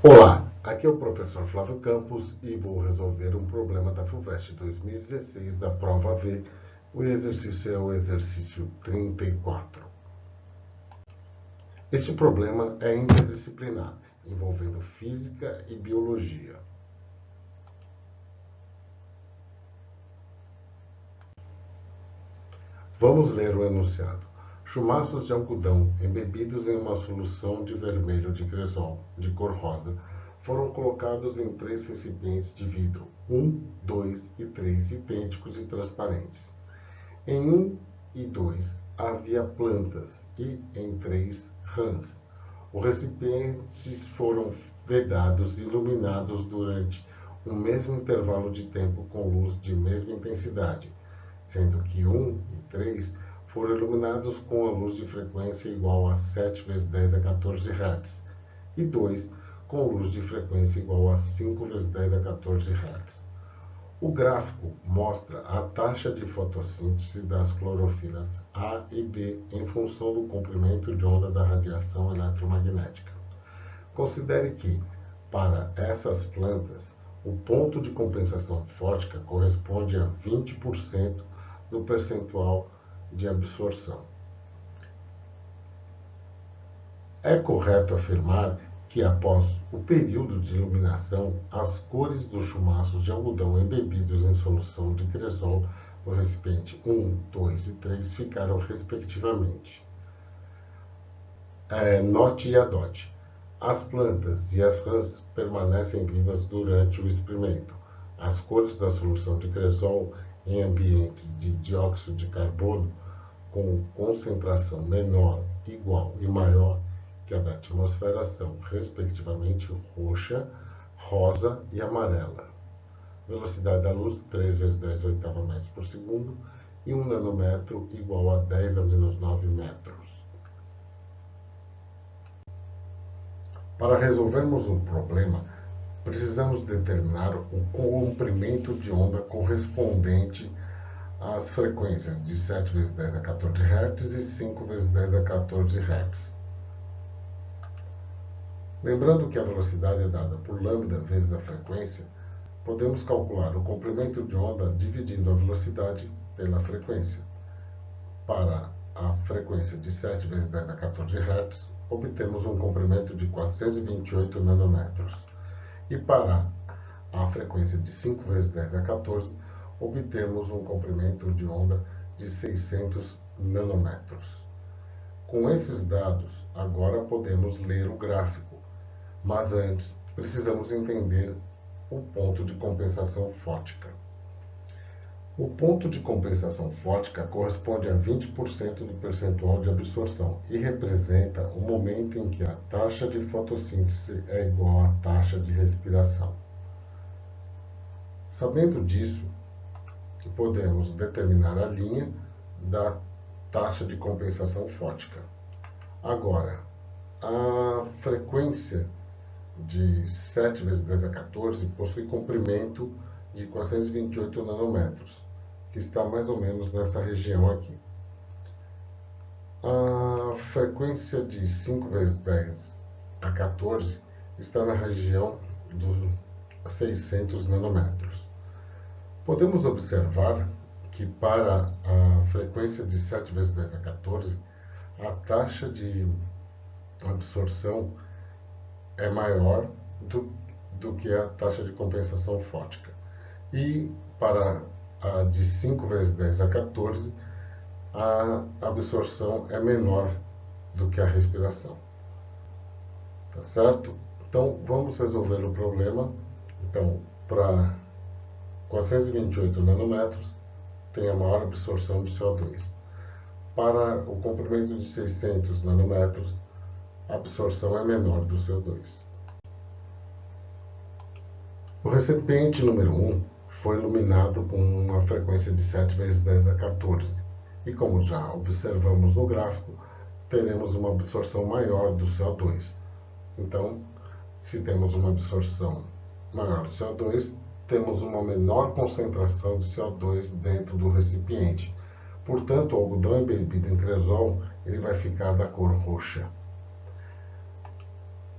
Olá, aqui é o professor Flávio Campos e vou resolver um problema da FUVEST 2016 da prova V. O exercício é o exercício 34. Este problema é interdisciplinar, envolvendo física e biologia. Vamos ler o enunciado. Chumaços de algodão embebidos em uma solução de vermelho de cresol, de cor rosa, foram colocados em 3 recipientes de vidro, 1, 2 e 3, idênticos e transparentes. Em 1 e 2 havia plantas e, em 3, rãs. Os recipientes foram vedados e iluminados durante o mesmo intervalo de tempo com luz de mesma intensidade, sendo que 1 e 3 foram iluminados com a luz de frequência igual a 7 vezes 10 a 14 Hz, e 2 com luz de frequência igual a 5 vezes 10 a 14 Hz. O gráfico mostra a taxa de fotossíntese das clorofilas A e B em função do comprimento de onda da radiação eletromagnética. Considere que, para essas plantas, o ponto de compensação fótica corresponde a 20% do percentual de absorção. É correto afirmar que, após o período de iluminação, as cores dos chumaços de algodão embebidos em solução de cresol no recipiente 1, 2 e 3 ficaram respectivamente. Note e adote. As plantas e as rãs permanecem vivas durante o experimento. As cores da solução de cresol em ambientes de dióxido de carbono com concentração menor, igual e maior que a da atmosfera são, respectivamente, roxa, rosa e amarela. Velocidade da luz, 3 vezes 10 oitava metros por segundo, e 1 nanômetro igual a 10 a menos 9 metros. Para resolvermos o problema, precisamos determinar o comprimento de onda correspondente às frequências de 7 vezes 10 a 14 Hz e 5 vezes 10 a 14 Hz. Lembrando que a velocidade é dada por lambda vezes a frequência, podemos calcular o comprimento de onda dividindo a velocidade pela frequência. Para a frequência de 7 vezes 10 a 14 Hz, obtemos um comprimento de 428 nanômetros. E para a frequência de 5 vezes 10 a 14, obtemos um comprimento de onda de 600 nanômetros. Com esses dados, agora podemos ler o gráfico, mas antes precisamos entender o ponto de compensação fótica. O ponto de compensação fótica corresponde a 20% do percentual de absorção e representa o momento em que a taxa de fotossíntese é igual à taxa de respiração. Sabendo disso, podemos determinar a linha da taxa de compensação fótica. Agora, a frequência de 7 vezes 10 a 14 possui comprimento de 428 nanômetros, que está mais ou menos nessa região aqui. A frequência de 5 vezes 10 a 14 está na região dos 600 nanômetros. Podemos observar que para a frequência de 7 vezes 10 a 14, a taxa de absorção é maior do que a taxa de compensação fótica. E para a de 5 vezes 10 a 14, a absorção é menor do que a respiração. Tá certo? Então, vamos resolver o problema. Então, para 428 nanômetros, tem a maior absorção de CO2. Para o comprimento de 600 nanômetros, a absorção é menor do CO2. O recipiente número 1 foi iluminado com uma frequência de 7 vezes 10 a 14. E como já observamos no gráfico, teremos uma absorção maior do CO2. Então, se temos uma absorção maior do CO2, temos uma menor concentração de CO2 dentro do recipiente. Portanto, o algodão embebido em cresol ele vai ficar da cor roxa.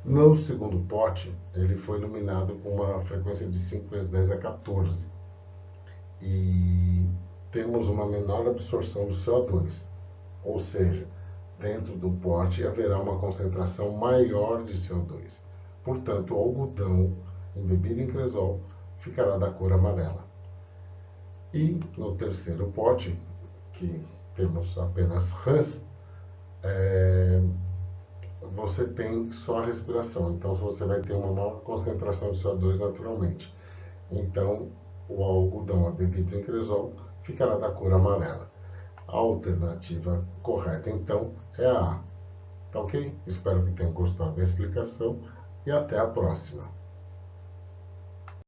No segundo pote, ele foi iluminado com uma frequência de 5 vezes 10 a 14 e temos uma menor absorção do CO2, ou seja, dentro do pote haverá uma concentração maior de CO2. Portanto, o algodão embebido em cresol ficará da cor amarela. E no terceiro pote, que temos apenas rãs, você tem só a respiração. Então você vai ter uma maior concentração de CO2 naturalmente. Então o algodão embebido em cresol ficará da cor amarela. A alternativa correta então é a A. Tá ok? Espero que tenham gostado da explicação e até a próxima.